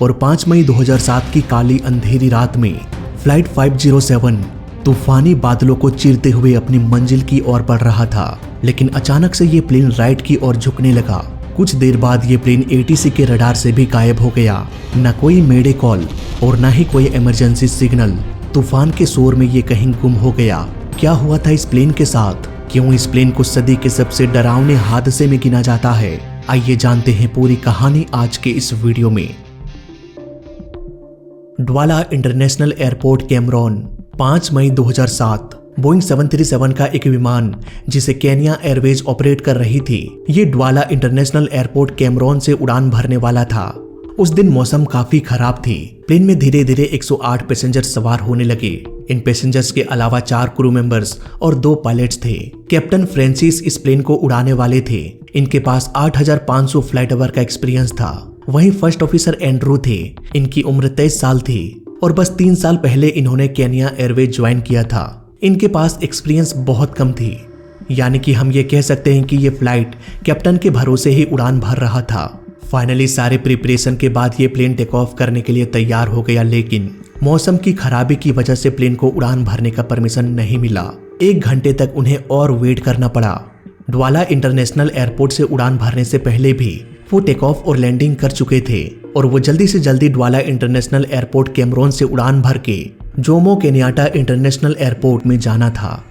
और 5 मई 2007 की काली अंधेरी रात में फ्लाइट 507 तूफानी बादलों को चीरते हुए अपनी मंजिल की ओर बढ़ रहा था। लेकिन अचानक से ये प्लेन राइट की ओर झुकने लगा। कुछ देर बाद ये प्लेन ATC के रडार से भी गायब हो गया। न कोई मेडे कॉल और न ही कोई इमरजेंसी सिग्नल। तूफान के शोर में ये कहीं गुम हो गया। क्या हुआ था इस प्लेन के साथ? क्यों इस प्लेन को सदी के सबसे डरावने हादसे में गिना जाता है? आइए जानते हैं पूरी कहानी आज के इस वीडियो में। ड्वाला इंटरनेशनल एयरपोर्ट कैमरून, 5 मई 2007। बोइंग 737 का एक विमान जिसे केन्या एयरवेज ऑपरेट कर रही थी, ये ड्वाला इंटरनेशनल एयरपोर्ट कैमरून से उड़ान भरने वाला था। उस दिन मौसम काफी खराब थी। प्लेन में धीरे धीरे 108 पैसेंजर सवार होने लगे। इन पैसेंजर्स के अलावा 4 क्रू मेंबर्स और 2 पायलट्स थे। कैप्टन फ्रांसिस इस प्लेन को उड़ाने वाले थे। इनके पास 8500 फ्लाइट आवर का एक्सपीरियंस था। वहीं फर्स्ट ऑफिसर एंड्रू थे। इनकी उम्र 23 साल थी और बस 3 साल पहले इन्होंने केन्या एयरवेज ज्वाइन किया था। इनके पास एक्सपीरियंस बहुत कम थी, यानी कि हम ये कह सकते हैं कि ये फ्लाइट कैप्टन के भरोसे ही उड़ान भर रहा था। फाइनली सारे प्रिपरेशन के बाद ये प्लेन टेक ऑफ करने के लिए तैयार हो गया, लेकिन मौसम की खराबी की वजह से प्लेन को उड़ान भरने का परमिशन नहीं मिला। 1 घंटे तक उन्हें और वेट करना पड़ा। ड्वाला इंटरनेशनल एयरपोर्ट से उड़ान भरने से पहले भी वो टेक ऑफ और लैंडिंग कर चुके थे और वो जल्दी से जल्दी ड्वाला इंटरनेशनल एयरपोर्ट कैमरून से उड़ान भर के जोमो केन्याटा इंटरनेशनल एयरपोर्ट में जाना था।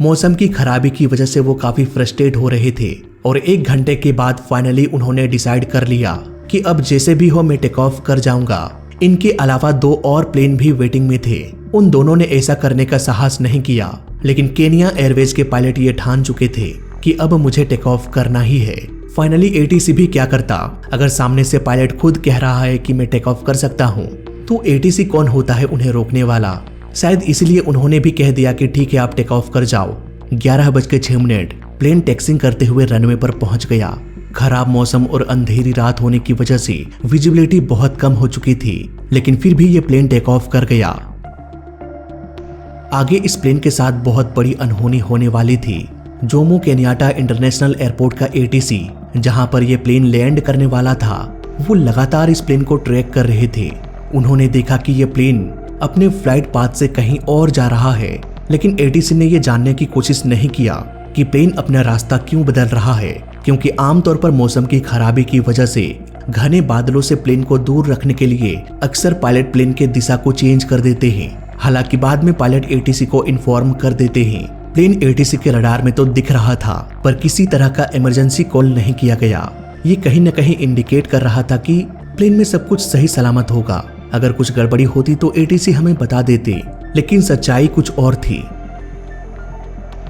मौसम की खराबी की वजह से वो काफी फ्रस्ट्रेट हो रहे थे और 1 घंटे के बाद फाइनली उन्होंने डिसाइड कर लिया कि अब जैसे भी हो मैं टेक ऑफ कर जाऊंगा। इनके अलावा 2 और प्लेन भी वेटिंग में थे। उन दोनों ने ऐसा करने का साहस नहीं किया, लेकिन केन्या एयरवेज के पायलट ये ठान चुके थे कि अब मुझे टेक ऑफ करना ही है। फाइनली ATC भी क्या करता? अगर सामने से पायलट खुद कह रहा है कि मैं टेक ऑफ कर सकता हूँ, तो ATC कौन होता है उन्हें रोकने वाला? शायद इसलिए उन्होंने भी कह दिया कि ठीक है आप टेक ऑफ कर जाओ। 11:06 प्लेन टैक्सिंग करते हुए रनवे पर पहुंच गया। खराब मौसम और अंधेरी रात होने की वजह से विजिबिलिटी बहुत कम हो चुकी थी, लेकिन फिर भी ये प्लेन टेक ऑफ कर गया। आगे इस प्लेन के साथ बहुत बड़ी अनहोनी होने वाली थी। जोमो केन्याटा इंटरनेशनल एयरपोर्ट का ATC, जहां पर यह प्लेन लैंड करने वाला था, वो लगातार इस प्लेन को ट्रैक कर रहे थे। उन्होंने देखा कि यह प्लेन अपने फ्लाइट पाथ से कहीं और जा रहा है, लेकिन ATC ने यह जानने की कोशिश नहीं किया कि प्लेन अपना रास्ता क्यों बदल रहा है, क्योंकि आमतौर पर मौसम की खराबी की वजह से घने बादलों से प्लेन को दूर रखने के लिए अक्सर पायलट प्लेन के दिशा को चेंज कर देते हैं। हालांकि बाद में पायलट ATC को इन्फॉर्म कर देते हैं। प्लेन ATC के रडार में तो दिख रहा था, पर किसी तरह का इमरजेंसी कॉल नहीं किया गया। ये कहीं न कहीं इंडिकेट कर रहा था कि प्लेन में सब कुछ सही सलामत होगा। अगर कुछ गड़बड़ी होती तो ATC हमें बता देते, लेकिन सच्चाई कुछ और थी।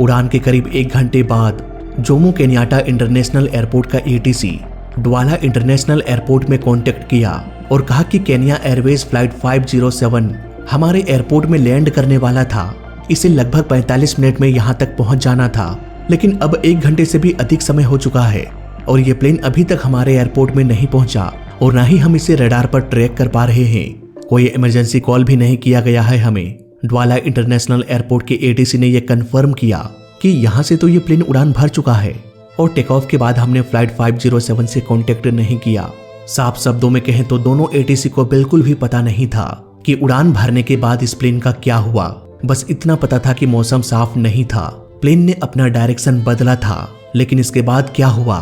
उड़ान के करीब 1 घंटे बाद जोमो केन्याटा इंटरनेशनल एयरपोर्ट का ATC ड्वाला इंटरनेशनल एयरपोर्ट में कांटेक्ट किया और कहा कि केन्या एयरवेज फ्लाइट 507 हमारे एयरपोर्ट में लैंड करने वाला था। इसे लगभग 45 मिनट में यहाँ तक पहुँच जाना था, लेकिन अब 1 घंटे से भी अधिक समय हो चुका है और ये प्लेन अभी तक हमारे एयरपोर्ट में नहीं पहुंचा और ना ही हम इसे रडार पर ट्रैक कर पा रहे हैं। कोई इमरजेंसी कॉल भी नहीं किया गया है हमें। ड्वाला इंटरनेशनल एयरपोर्ट के ATC ने यह कंफर्म किया कि यहाँ से तो ये प्लेन उड़ान भर चुका है और टेक ऑफ के बाद हमने फ्लाइट 507 से कांटेक्ट नहीं किया। साफ शब्दों में कहें तो दोनों ATC को बिल्कुल भी पता नहीं था कि उड़ान भरने के बाद इस प्लेन का क्या हुआ। बस इतना पता था कि मौसम साफ नहीं था, प्लेन ने अपना डायरेक्शन बदला था, लेकिन इसके बाद क्या हुआ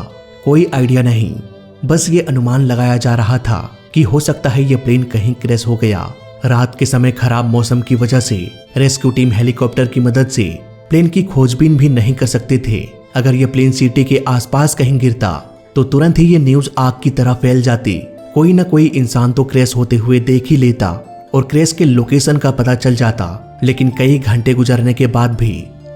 कोई आइडिया नहीं। बस ये अनुमान लगाया जा रहा था कि हो सकता है ये प्लेन कहीं क्रैश हो गया। रात के समय खराब मौसम की वजह से रेस्क्यू टीम हेलीकॉप्टर की मदद से प्लेन की खोजबीन भी नहीं कर सकते थे। अगर ये प्लेन सिटी के आसपास कहीं गिरता तो तुरंत ही ये न्यूज आग की तरह फैल जाती। कोई ना कोई इंसान तो क्रैश होते हुए देख ही लेता और क्रैश के लोकेशन का पता चल जाता, लेकिन कई घंटे गुजरने के बाद भी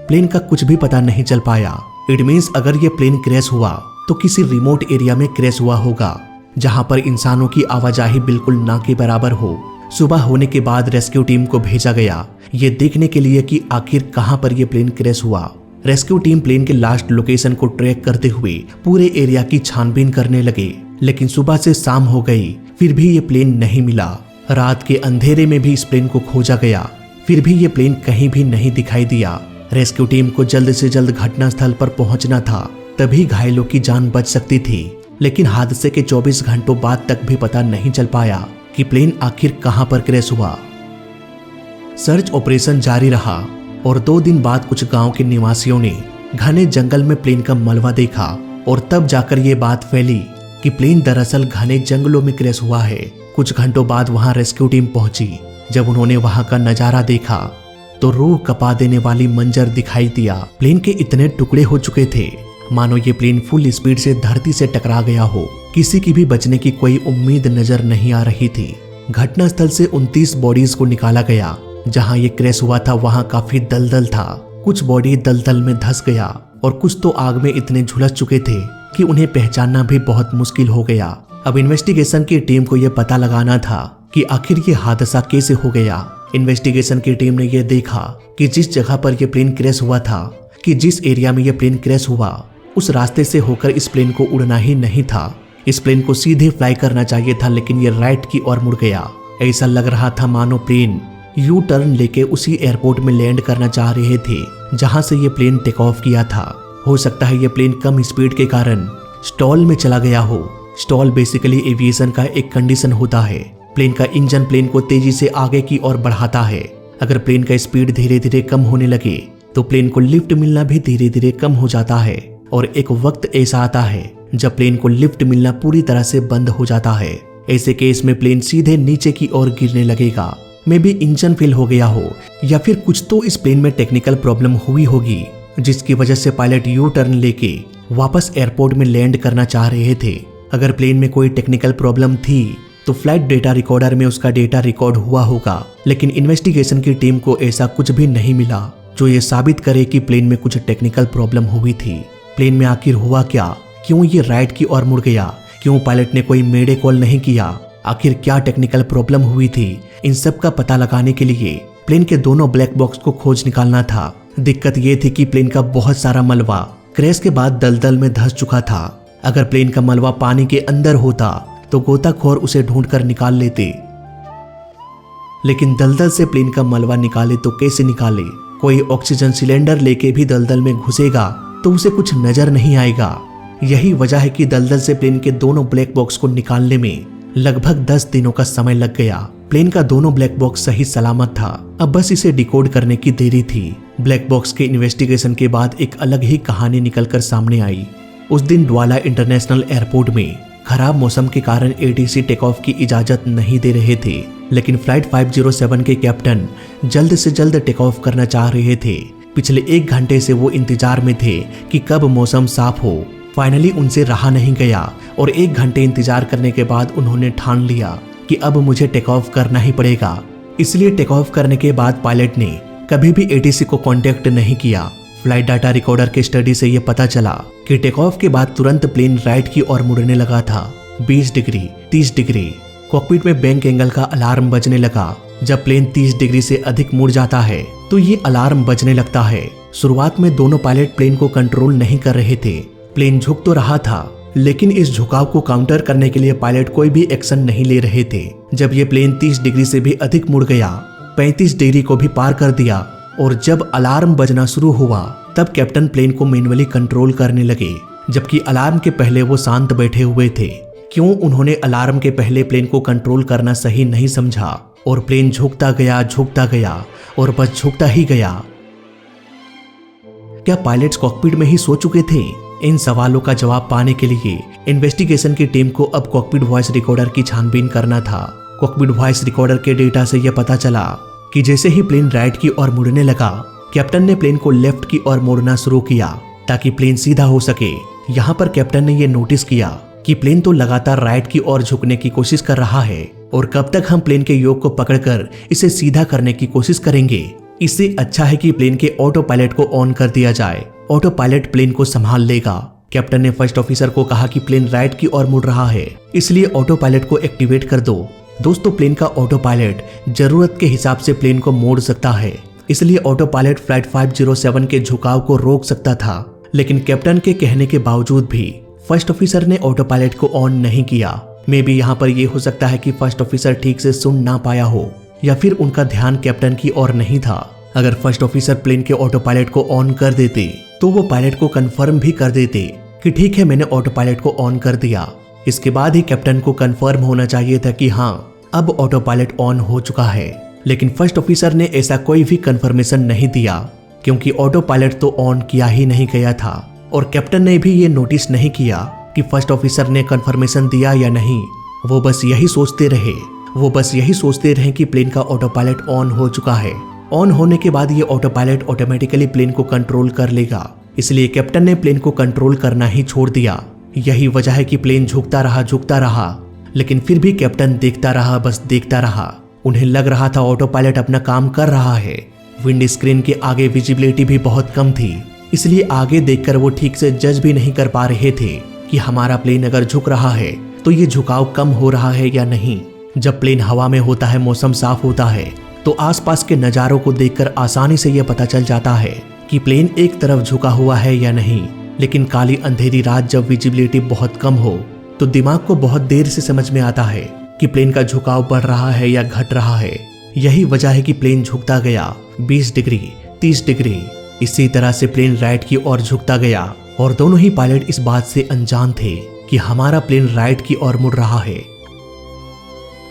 प्लेन का कुछ भी पता नहीं चल पाया। इट मीन्स अगर ये प्लेन क्रैश हुआ तो किसी रिमोट एरिया में क्रैश हुआ होगा, जहां पर इंसानों की आवाजाही बिल्कुल ना के बराबर हो। सुबह होने के बाद रेस्क्यू टीम को भेजा गया ये देखने के लिए कि आखिर कहां पर यह प्लेन क्रैश हुआ। रेस्क्यू टीम प्लेन के लास्ट लोकेशन को ट्रैक करते हुए पूरे एरिया की छानबीन करने लगे, लेकिन सुबह से शाम हो गई फिर भी ये प्लेन नहीं मिला। रात के अंधेरे में भी इस प्लेन को खोजा गया, फिर भी ये प्लेन कहीं भी नहीं दिखाई दिया। रेस्क्यू टीम को जल्द से जल्द घटनास्थल पर पहुंचना था, तभी घायलों की जान बच सकती थी। लेकिन हादसे के 24 घंटों बाद तक भी पता नहीं चल पाया कि प्लेन आखिर कहां पर क्रैश हुआ। सर्च ऑपरेशन जारी रहा और 2 दिन बाद कुछ गांव के निवासियों ने घने जंगल में प्लेन का मलबा देखा और तब जाकर ये बात फैली कि प्लेन दरअसल घने जंगलों में क्रैश हुआ है। कुछ घंटों बाद वहां रेस्क्यू टीम पहुंची। जब उन्होंने वहां का नजारा देखा तो रूह कपा देने वाली मंजर दिखाई दिया। प्लेन के इतने टुकड़े हो चुके थे मानो ये प्लेन फुल स्पीड से धरती से टकरा गया हो। किसी की भी बचने की कोई उम्मीद नजर नहीं आ रही थी। घटनास्थल से 29 बॉडीज को निकाला गया। जहां ये क्रैश हुआ था वहां काफी दलदल था। कुछ बॉडी दलदल में धंस गया और कुछ तो आग में इतने झुलस चुके थे कि उन्हें पहचानना भी बहुत मुश्किल हो गया। अब इन्वेस्टिगेशन की टीम को यह पता लगाना था कि आखिर ये हादसा कैसे हो गया। इन्वेस्टिगेशन की टीम ने यह देखा कि जिस जगह पर यह प्लेन क्रैश हुआ था, कि जिस एरिया में यह प्लेन क्रैश हुआ, उस रास्ते से होकर इस प्लेन को उड़ना ही नहीं था। इस प्लेन को सीधे फ्लाई करना चाहिए था, लेकिन ये राइट की ओर मुड़ गया। ऐसा लग रहा था मानो प्लेन यू टर्न लेके उसी एयरपोर्ट में लैंड करना चाह रहे थे जहां से ये प्लेन टेक ऑफ किया था। हो सकता है ये प्लेन कम स्पीड के कारण स्टॉल में चला गया हो। स्टॉल बेसिकली एविएशन का एक कंडीशन होता है। प्लेन का इंजन प्लेन को तेजी से आगे की ओर बढ़ाता है। अगर प्लेन का स्पीड धीरे धीरे कम होने लगे तो प्लेन को लिफ्ट मिलना भी धीरे धीरे कम हो जाता है और एक वक्त ऐसा आता है जब प्लेन को लिफ्ट मिलना पूरी तरह से बंद हो जाता है। ऐसे केस में प्लेन सीधे नीचे की ओर गिरने लगेगा। मे भी इंजन फेल हो गया हो या फिर कुछ तो इस प्लेन में टेक्निकल प्रॉब्लम हुई होगी जिसकी वजह से पायलट यू टर्न लेके वापस एयरपोर्ट में लैंड करना चाह रहे थे। अगर प्लेन में कोई टेक्निकल प्रॉब्लम थी तो फ्लाइट डेटा रिकॉर्डर में उसका डेटा रिकॉर्ड हुआ होगा, लेकिन इन्वेस्टिगेशन की टीम को ऐसा कुछ भी नहीं मिला जो ये साबित करे कि प्लेन में कुछ टेक्निकल प्रॉब्लम हुई थी। प्लेन में आखिर हुआ क्या? क्यों ये राइट की ओर मुड़ गया? क्यों पायलट ने कोई मेडे कॉल नहीं किया? आखिर क्या टेक्निकल प्रॉब्लम हुई थी? इन सब का पता लगाने के लिए प्लेन के दोनों ब्लैक बॉक्स को खोज निकालना था। दिक्कत ये थी कि प्लेन का बहुत सारा मलबा क्रैश के बाद दलदल में धंस चुका था। अगर प्लेन का मलबा पानी के अंदर होता तो गोताखोर उसे ढूंढकर निकाल लेते, लेकिन दलदल से प्लेन का मलबा निकाले तो कैसे निकाले? कोई ऑक्सीजन सिलेंडर लेके भी दलदल में घुसेगा तो उसे कुछ नजर नहीं आएगा। यही वजह है कि दलदल से प्लेन के दोनों ब्लैक बॉक्स को निकालने में लगभग 10 दिनों का समय लग गया। प्लेन का दोनों ब्लैक बॉक्स सही सलामत था। अब बस इसे डिकोड करने की देरी थी। ब्लैक बॉक्स के इन्वेस्टिगेशन के बाद एक अलग ही कहानी निकलकर सामने आई। उस दिन डवाला इंटरनेशनल एयरपोर्ट में खराब मौसम के कारण एटीसी टेक ऑफ की इजाजत नहीं दे रहे थे, लेकिन फ्लाइट 507 के कैप्टन जल्द से जल्द टेक ऑफ करना चाह रहे थे। पिछले 1 घंटे से वो इंतजार में थे कि कब मौसम साफ हो। फाइनली उनसे रहा नहीं गया और 1 घंटे इंतजार करने के बाद उन्होंने ठान लिया कि अब मुझे टेक ऑफ करना ही पड़ेगा। इसलिए टेक ऑफ करने के बाद पायलट ने कभी भी एटीसी को कांटेक्ट नहीं किया। फ्लाइट डाटा रिकॉर्डर के स्टडी से यह पता चला कि टेक ऑफ के बाद तुरंत प्लेन राइट की ओर मुड़ने लगा था। 20 डिग्री, 30 डिग्री। कॉकपिट में बैंक एंगल का अलार्म बजने लगा। जब प्लेन 30 डिग्री से अधिक मुड़ जाता है तो ये अलार्म बजने लगता है। शुरुआत में दोनों पायलट प्लेन को कंट्रोल नहीं कर रहे थे। प्लेन झुक तो रहा था, लेकिन इस झुकाव को काउंटर करने के लिए पायलट कोई भी एक्शन नहीं ले रहे थे। जब ये प्लेन 30 डिग्री से भी अधिक मुड़ गया, 35 डिग्री को भी पार कर दिया और जब अलार्म बजना शुरू हुआ तब कैप्टन प्लेन को मैन्युअली कंट्रोल करने लगे, जबकि अलार्म के पहले वो शांत बैठे हुए थे। क्यों उन्होंने अलार्म के पहले प्लेन को कंट्रोल करना सही नहीं समझा और प्लेन झुकता गया और बस झुकता ही गया। क्या पायलट्स कॉकपिट में ही सो चुके थे? इन सवालों का जवाब पाने के लिए इन्वेस्टिगेशन की टीम को अब कॉकपिट वॉइस रिकॉर्डर की छानबीन करना था। कॉकपिट वॉइस रिकॉर्डर के डेटा से यह पता चला कि जैसे ही प्लेन राइट की ओर मुड़ने लगा, कैप्टन ने प्लेन को लेफ्ट की ओर मोड़ना शुरू किया ताकि प्लेन सीधा हो सके। यहाँ पर कैप्टन ने यह नोटिस किया कि प्लेन तो लगातार राइट की ओर झुकने की कोशिश कर रहा है और कब तक हम प्लेन के योग को पकड़कर इसे सीधा करने की कोशिश करेंगे। इससे अच्छा है कि प्लेन के ऑटो पायलट को ऑन कर दिया जाए। ऑटो पायलट प्लेन को संभाल लेगा। कैप्टन ने फर्स्ट ऑफिसर को कहा कि प्लेन राइट की ओर मुड़ रहा है, इसलिए ऑटो पायलट को एक्टिवेट कर दो। दोस्तों, प्लेन का ऑटो पायलट जरूरत के हिसाब से प्लेन को मोड़ सकता है, इसलिए ऑटो पायलट फ्लाइट 507 के झुकाव को रोक सकता था। लेकिन कैप्टन के कहने के बावजूद भी फर्स्ट ऑफिसर ने ऑटो पायलट को ऑन नहीं किया। मे बी यहाँ पर यह हो सकता है कि फर्स्ट ऑफिसर ठीक से सुन ना पाया हो या फिर उनका ध्यान कैप्टन की ओर नहीं था। अगर फर्स्ट ऑफिसर प्लेन के ऑटो पायलट को ऑन कर देते तो वो पायलट को कंफर्म भी कर देते कि ठीक है मैंने ऑटो पायलट को ऑन कर दिया। इसके बाद ही कैप्टन को कंफर्म होना चाहिए था कि हाँ अब ऑटो पायलट ऑन हो चुका है, लेकिन फर्स्ट ऑफिसर ने ऐसा कोई भी कंफर्मेशन नहीं दिया क्योंकि ऑटो पायलट तो ऑन किया ही नहीं गया था और कैप्टन ने भी ये नोटिस नहीं किया कि फर्स्ट ऑफिसर ने कंफर्मेशन दिया या नहीं। वो बस यही सोचते रहे कि प्लेन का ऑटो पायलट ऑन हो चुका है। ऑन होने के बाद ये ऑटो पायलट ऑटोमेटिकली प्लेन को कंट्रोल कर लेगा, इसलिए कैप्टन ने प्लेन को कंट्रोल करना ही छोड़ दिया। यही वजह है कि प्लेन झुकता रहा, लेकिन फिर भी कैप्टन देखता रहा, बस देखता रहा। उन्हें लग रहा था ऑटो पायलट अपना काम कर रहा है। विंड स्क्रीन के आगे विजिबिलिटी भी बहुत कम थी, इसलिए आगे देखकर वो ठीक से जज भी नहीं कर पा रहे थे कि हमारा प्लेन अगर झुक रहा है तो ये झुकाव कम हो रहा है या नहीं। जब प्लेन हवा में होता है, मौसम साफ होता है, तो आसपास के नज़ारों को देखकर आसानी से यह पता चल जाता है कि प्लेन एक तरफ झुका हुआ है या नहीं। लेकिन काली अंधेरी रात जब विजिबिलिटी बहुत कम हो तो दिमाग को बहुत देर से समझ में आता है कि प्लेन का झुकाव बढ़ रहा है या घट रहा है। यही वजह है कि प्लेन झुकता गया 20 डिग्री, 30 डिग्री। इसी तरह से प्लेन राइट की ओर झुकता गया और दोनों ही पायलट इस बात से अनजान थे कि हमारा प्लेन राइट की ओर मुड़ रहा है।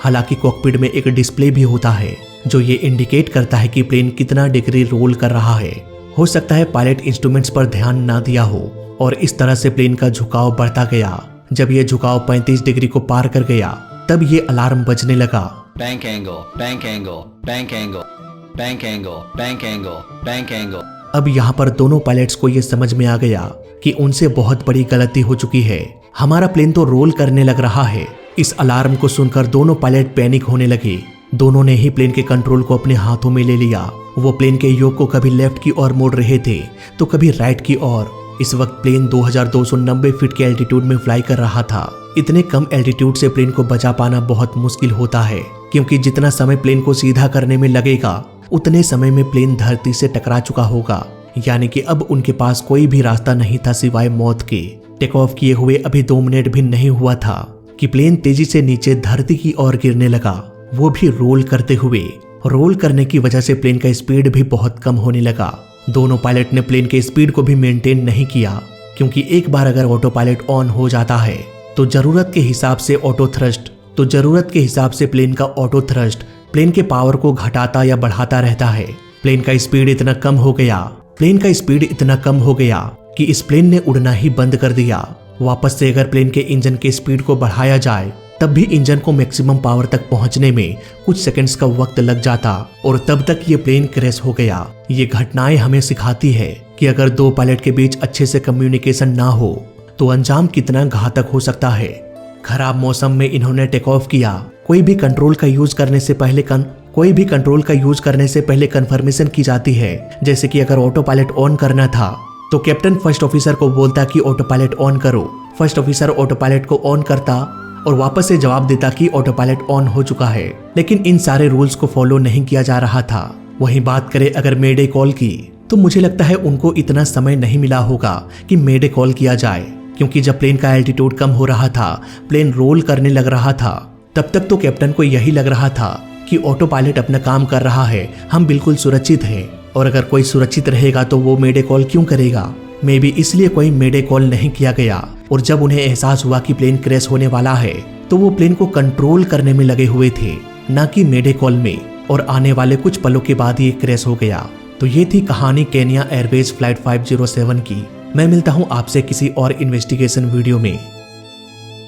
हालांकि कॉकपिट में एक डिस्प्ले भी होता है जो ये इंडिकेट करता है कि प्लेन कितना डिग्री रोल कर रहा है। हो सकता है पायलट इंस्ट्रूमेंट्स पर ध्यान ना दिया हो और इस तरह से प्लेन का झुकाव बढ़ता गया। जब ये झुकाव 35 डिग्री को पार कर गया तब ये अलार्म बजने लगा। Bank angle, bank angle, bank angle, bank angle, bank angle, bank angle. अब यहाँ पर दोनों पायलट्स को ये समझ में आ गया कि उनसे बहुत बड़ी गलती हो चुकी है। हमारा प्लेन तो रोल करने लग रहा है। इस अलार्म को सुनकर दोनों पायलट पैनिक होने लगे। दोनों ने ही प्लेन के कंट्रोल को अपने हाथों में ले लिया। वो प्लेन के योक को कभी लेफ्ट की ओर मोड़ रहे थे तो कभी राइट की ओर। इस वक्त प्लेन 2290 फीट के एल्टीट्यूड में फ्लाई कर रहा था। इतने कम एल्टीट्यूड से प्लेन को बचा पाना बहुत मुश्किल होता है, क्योंकि जितना समय प्लेन को सीधा करने में लगेगा उतने समय में प्लेन धरती से टकरा चुका होगा। यानी कि अब उनके पास कोई भी रास्ता नहीं था सिवाय मौत के। टेक ऑफ किए हुए अभी 2 मिनट भी नहीं हुआ था कि प्लेन तेजी से नीचे धरती की ओर गिरने लगा, वो भी रोल करते हुए। रोल करने की वजह से प्लेन का स्पीड भी बहुत कम होने लगा। दोनों पायलट ने प्लेन के स्पीड को भी मेंटेन नहीं किया, क्योंकि एक बार अगर ऑटो पायलट ऑन हो जाता है तो जरूरत के हिसाब से प्लेन का ऑटो थ्रस्ट प्लेन के पावर को घटाता या बढ़ाता रहता है। प्लेन का स्पीड इतना कम हो गया कि इस प्लेन ने उड़ना ही बंद कर दिया। वापस से अगर प्लेन के इंजन के स्पीड को बढ़ाया जाए तब भी इंजन को मैक्सिमम पावर तक पहुंचने में कुछ सेकंड्स का वक्त लग जाता और तब तक ये प्लेन क्रैश हो गया। ये घटनाएं हमें सिखाती है कि अगर दो पायलट के बीच अच्छे से कम्युनिकेशन ना हो तो अंजाम कितना घातक हो सकता है। खराब मौसम में इन्होंने टेक ऑफ किया। कोई भी कंट्रोल का यूज करने से पहले कंफर्मेशन की जाती है। जैसे कि अगर ऑटो पायलट ऑन करना था तो कैप्टन फर्स्ट ऑफिसर को बोलता कि ऑटो पायलट ऑन करो। फर्स्ट ऑफिसर ऑटो पायलट को ऑन करता और वापस से जवाब देता कि ऑटो पायलट ऑन हो चुका है। लेकिन इन सारे रूल्स को फॉलो नहीं किया जा रहा था। वहीं बात करें अगर मेडे कॉल की, तो मुझे लगता है उनको इतना समय नहीं मिला होगा कि मेडे कॉल किया जाए, क्योंकि जब प्लेन का एल्टीट्यूड कम हो रहा था, प्लेन रोल करने लग रहा था, तब तक तो कैप्टन को यही लग रहा था कि ऑटो पायलट अपना काम कर रहा है, हम बिल्कुल सुरक्षित हैं। और अगर कोई सुरक्षित रहेगा तो वो मेडे कॉल क्यों करेगा। मे बी इसलिए कोई मेडे कॉल नहीं किया गया। और जब उन्हें एहसास हुआ कि प्लेन क्रैश होने वाला है तो वो प्लेन को कंट्रोल करने में लगे हुए थे, ना कि मेडे कॉल में। और आने वाले कुछ पलों के बाद ये क्रैश हो गया। तो ये थी कहानी केन्या एयरवेज फ्लाइट 507 की। मैं मिलता हूँ आपसे किसी और इन्वेस्टिगेशन वीडियो में।